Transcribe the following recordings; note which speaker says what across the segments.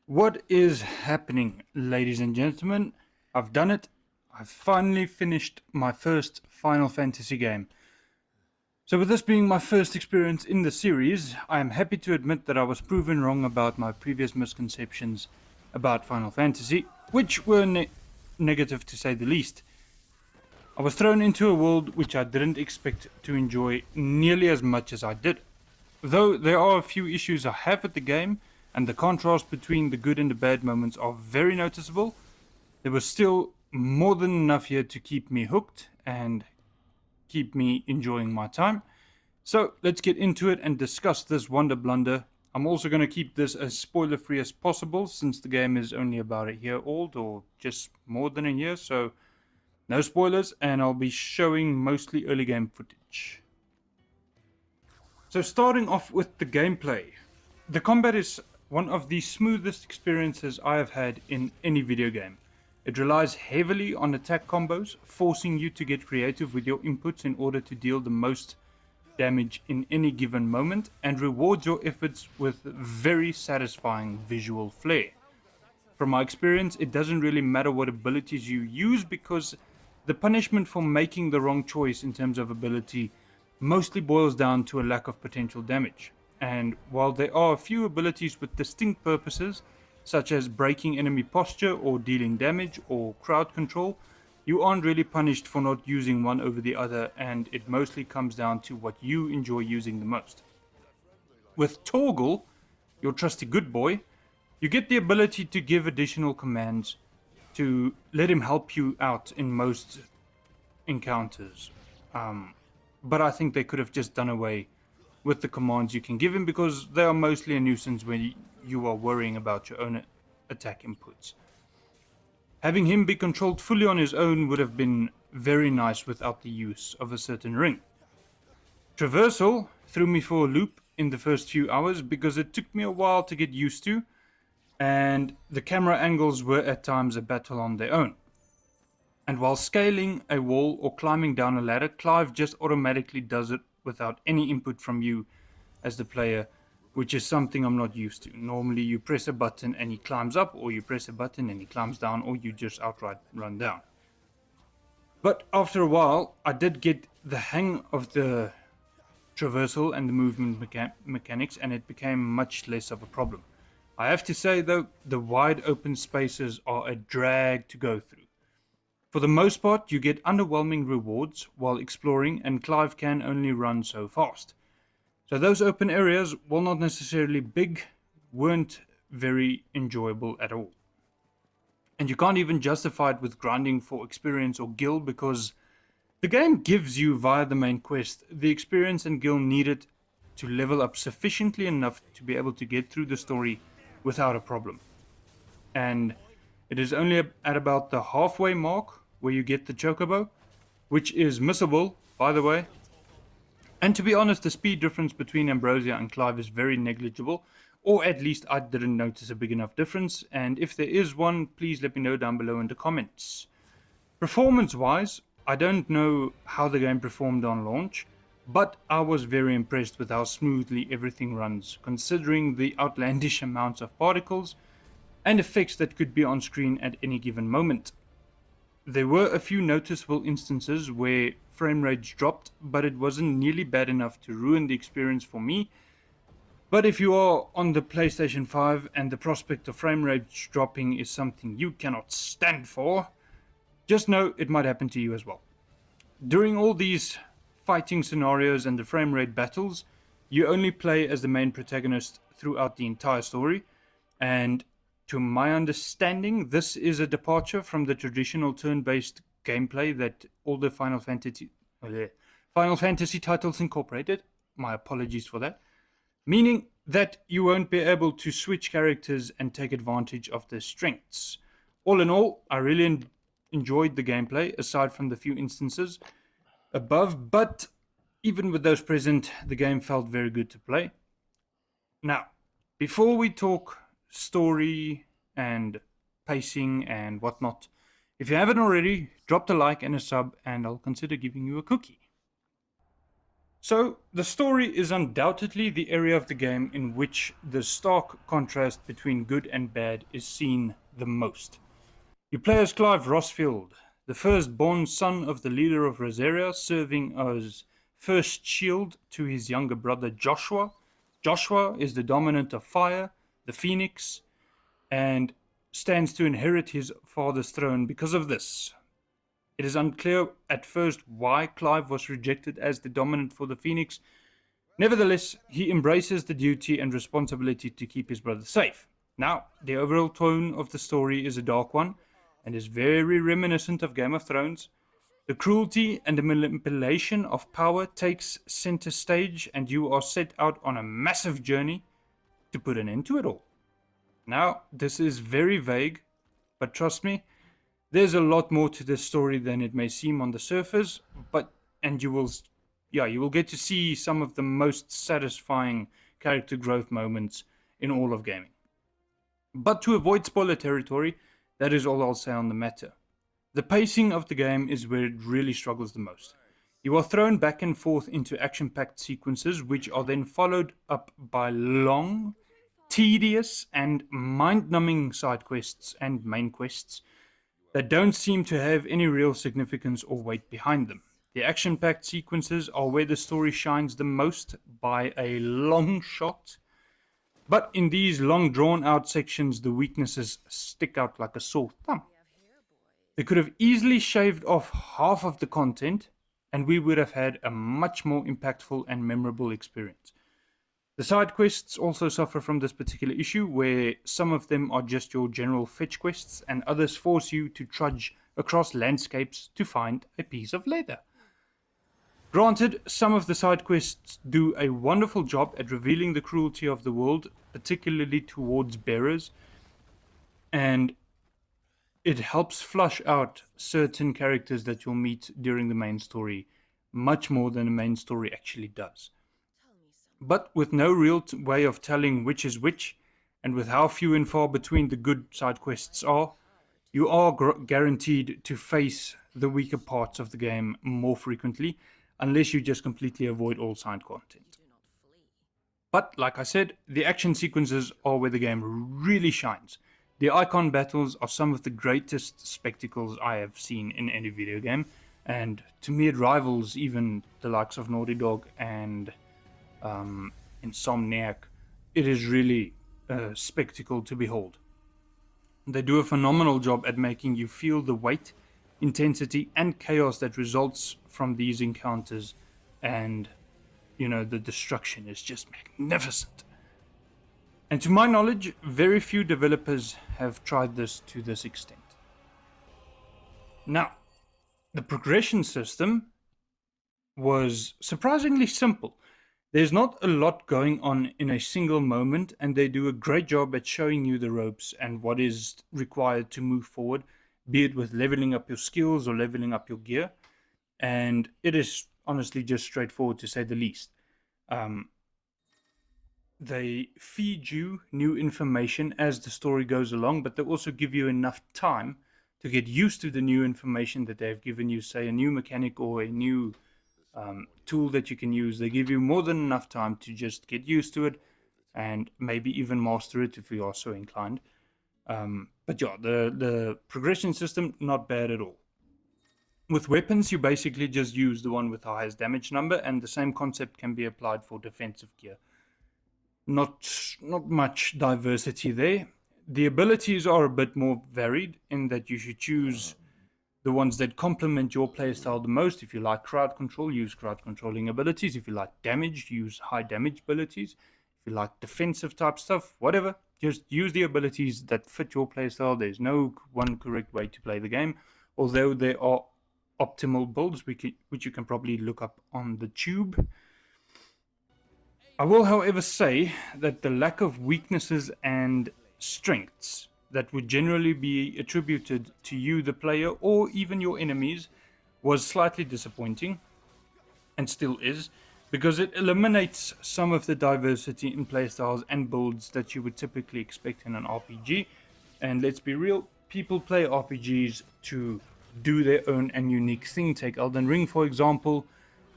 Speaker 1: What is happening, ladies and gentlemen? I've done it. I've finally finished my first Final Fantasy game. So with this being my first experience in the series, I am happy to admit that I was proven wrong about my previous misconceptions about Final Fantasy, which were negative to say the least. I was thrown into a world which I didn't expect to enjoy nearly as much as I did. Though there are a few issues I have with the game, and the contrast between the good and the bad moments are very noticeable, there was still more than enough here to keep me hooked and keep me enjoying my time. So let's get into it and discuss this wonder blunder. I'm also going to keep this as spoiler free as possible since the game is only about a year old or just more than a year, so no spoilers, and I'll be showing mostly early game footage. So starting off with the gameplay. The combat is one of the smoothest experiences I have had in any video game. It relies heavily on attack combos, forcing you to get creative with your inputs in order to deal the most damage in any given moment, and rewards your efforts with very satisfying visual flair. From my experience, it doesn't really matter what abilities you use because the punishment for making the wrong choice in terms of ability mostly boils down to a lack of potential damage. And while there are a few abilities with distinct purposes, such as breaking enemy posture or dealing damage or crowd control, you aren't really punished for not using one over the other, and it mostly comes down to what you enjoy using the most. With Torgal, your trusty good boy, you get the ability to give additional commands to let him help you out in most encounters. Um, but I think they could have just done away with the commands you can give him because they are mostly a nuisance when you are worrying about your own attack inputs. Having him be controlled fully on his own would have been very nice without the use of a certain ring. Traversal threw me for a loop in the first few hours because it took me a while to get used to, and the camera angles were at times a battle on their own. And while scaling a wall or climbing down a ladder, Clive just automatically does it without any input from you as the player, which is something I'm not used to. Normally you press a button and he climbs up, or you press a button and he climbs down, or you just outright run down. But after a while, I did get the hang of the traversal and the movement mechanics, and it became much less of a problem. I have to say though, the wide open spaces are a drag to go through. For the most part, you get underwhelming rewards while exploring, and Clive can only run so fast. So those open areas, while not necessarily big, weren't very enjoyable at all. And you can't even justify it with grinding for experience or gil because the game gives you via the main quest the experience and gil needed to level up sufficiently enough to be able to get through the story without a problem. And it is only at about the halfway mark where you get the chocobo, which is missable, by the way. And to be honest, the speed difference between Ambrosia and Clive is very negligible, or at least I didn't notice a big enough difference. And if there is one, please let me know down below in the comments. Performance wise, I don't know how the game performed on launch, but I was very impressed with how smoothly everything runs, considering the outlandish amounts of particles and effects that could be on screen at any given moment. There were a few noticeable instances where frame rates dropped, but it wasn't nearly bad enough to ruin the experience for me. But if you are on the PlayStation 5 and the prospect of frame rates dropping is something you cannot stand for, just know it might happen to you as well. During all these fighting scenarios and the frame rate battles, you only play as the main protagonist throughout the entire story, and to my understanding, this is a departure from the traditional turn-based gameplay that all the Final Fantasy titles incorporated. My apologies for that. Meaning that you won't be able to switch characters and take advantage of their strengths. All in all, I really enjoyed the gameplay, aside from the few instances above, but even with those present, the game felt very good to play. Now, before we talk story and pacing and whatnot, if you haven't already, drop a like and a sub, and I'll consider giving you a cookie. So, the story is undoubtedly the area of the game in which the stark contrast between good and bad is seen the most. You play as Clive Rosfield, the first-born son of the leader of Rosaria, serving as first shield to his younger brother Joshua. Joshua is the dominant of fire, the Phoenix, and stands to inherit his father's throne because of this. It is unclear at first why Clive was rejected as the dominant for the Phoenix. Nevertheless, he embraces the duty and responsibility to keep his brother safe. Now, the overall tone of the story is a dark one and is very reminiscent of Game of Thrones. The cruelty and the manipulation of power takes center stage, and you are set out on a massive journey to put an end to it all. Now, this is very vague, but trust me, there's a lot more to this story than it may seem on the surface, and you will get to see some of the most satisfying character growth moments in all of gaming. But to avoid spoiler territory, that is all I'll say on the matter. The pacing of the game is where it really struggles the most. You are thrown back and forth into action-packed sequences, which are then followed up by long, tedious, and mind-numbing side quests and main quests that don't seem to have any real significance or weight behind them. The action-packed sequences are where the story shines the most by a long shot, but in these long drawn-out sections, the weaknesses stick out like a sore thumb. They could have easily shaved off half of the content, and we would have had a much more impactful and memorable experience. The side quests also suffer from this particular issue, where some of them are just your general fetch quests, and others force you to trudge across landscapes to find a piece of leather. Granted, some of the side quests do a wonderful job at revealing the cruelty of the world, particularly towards bearers, and it helps flush out certain characters that you'll meet during the main story much more than the main story actually does. But with no real way of telling which is which, and with how few and far between the good side quests are, you are guaranteed to face the weaker parts of the game more frequently, unless you just completely avoid all side content. But like I said, the action sequences are where the game really shines. The Eikon battles are some of the greatest spectacles I have seen in any video game, and to me it rivals even the likes of Naughty Dog and Insomniac. It is really a spectacle to behold. They do a phenomenal job at making you feel the weight, intensity, and chaos that results from these encounters, and the destruction is just magnificent. And to my knowledge, very few developers have tried this to this extent. Now, the progression system was surprisingly simple. There's not a lot going on in a single moment, and they do a great job at showing you the ropes and what is required to move forward, be it with leveling up your skills or leveling up your gear. And it is honestly just straightforward, to say the least. They feed you new information as the story goes along, but they also give you enough time to get used to the new information that they've given you, say a new mechanic or a new tool that you can use. They give you more than enough time to just get used to it and maybe even master it if you are so inclined. But yeah, the progression system, not bad at all. With weapons, you basically just use the one with the highest damage number, and the same concept can be applied for defensive gear. Not much diversity there. The abilities are a bit more varied in that you should choose the ones that complement your playstyle the most. If you like crowd control, use crowd controlling abilities. If you like damage, use high damage abilities. If you like defensive type stuff, whatever, just use the abilities that fit your playstyle. There's no one correct way to play the game, although there are optimal builds which you can probably look up on the tube. I will, however, say that the lack of weaknesses and strengths that would generally be attributed to you, the player, or even your enemies, was slightly disappointing, and still is, because it eliminates some of the diversity in playstyles and builds that you would typically expect in an RPG. And let's be real, people play RPGs to do their own and unique thing. Take Elden Ring, for example.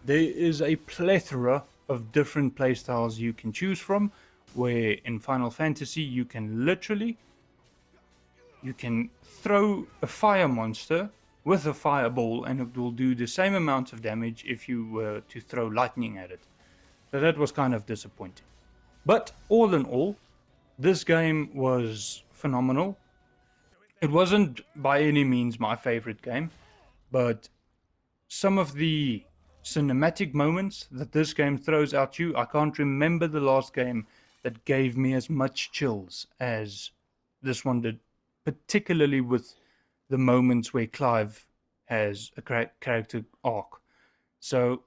Speaker 1: there is a plethora of different playstyles you can choose from, where in Final Fantasy you can literally throw a fire monster with a fireball and it will do the same amount of damage if you were to throw lightning at it. So that was kind of disappointing. But all in all, this game was phenomenal. It wasn't by any means my favorite game, but some of the cinematic moments that this game throws at you, I can't remember the last game that gave me as much chills as this one did, particularly with the moments where Clive has a character arc. So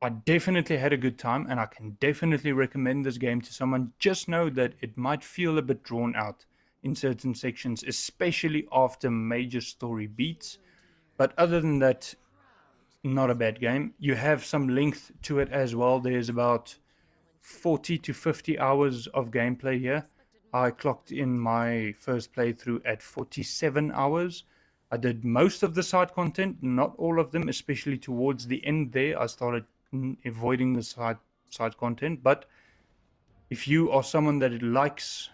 Speaker 1: I definitely had a good time, and I can definitely recommend this game to someone. Just know that it might feel a bit drawn out in certain sections, especially after major story beats. But other than that, not a bad game. You have some length to it as well. There's about 40 to 50 hours of gameplay here. I clocked in my first playthrough at 47 hours. I did most of the side content, not all of them, especially towards the end there. I started avoiding the side content, but if you are someone that likes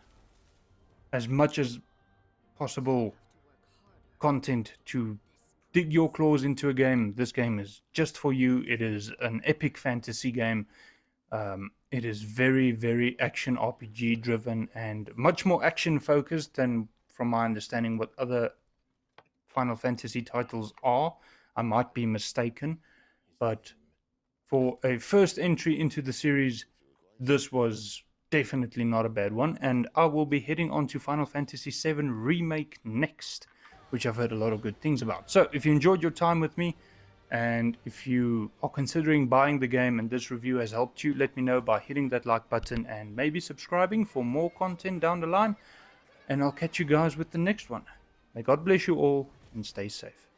Speaker 1: as much as possible content to dig your claws into a game, this game is just for you. It is an epic fantasy game. It is very, very action RPG driven and much more action focused than, from my understanding, what other Final Fantasy titles are. I might be mistaken, but for a first entry into the series, this was definitely not a bad one. And I will be heading on to Final Fantasy VII Remake next, which I've heard a lot of good things about. So if you enjoyed your time with me, and if you are considering buying the game and this review has helped you, let me know by hitting that like button and maybe subscribing for more content down the line. And I'll catch you guys with the next one. May God bless you all and stay safe.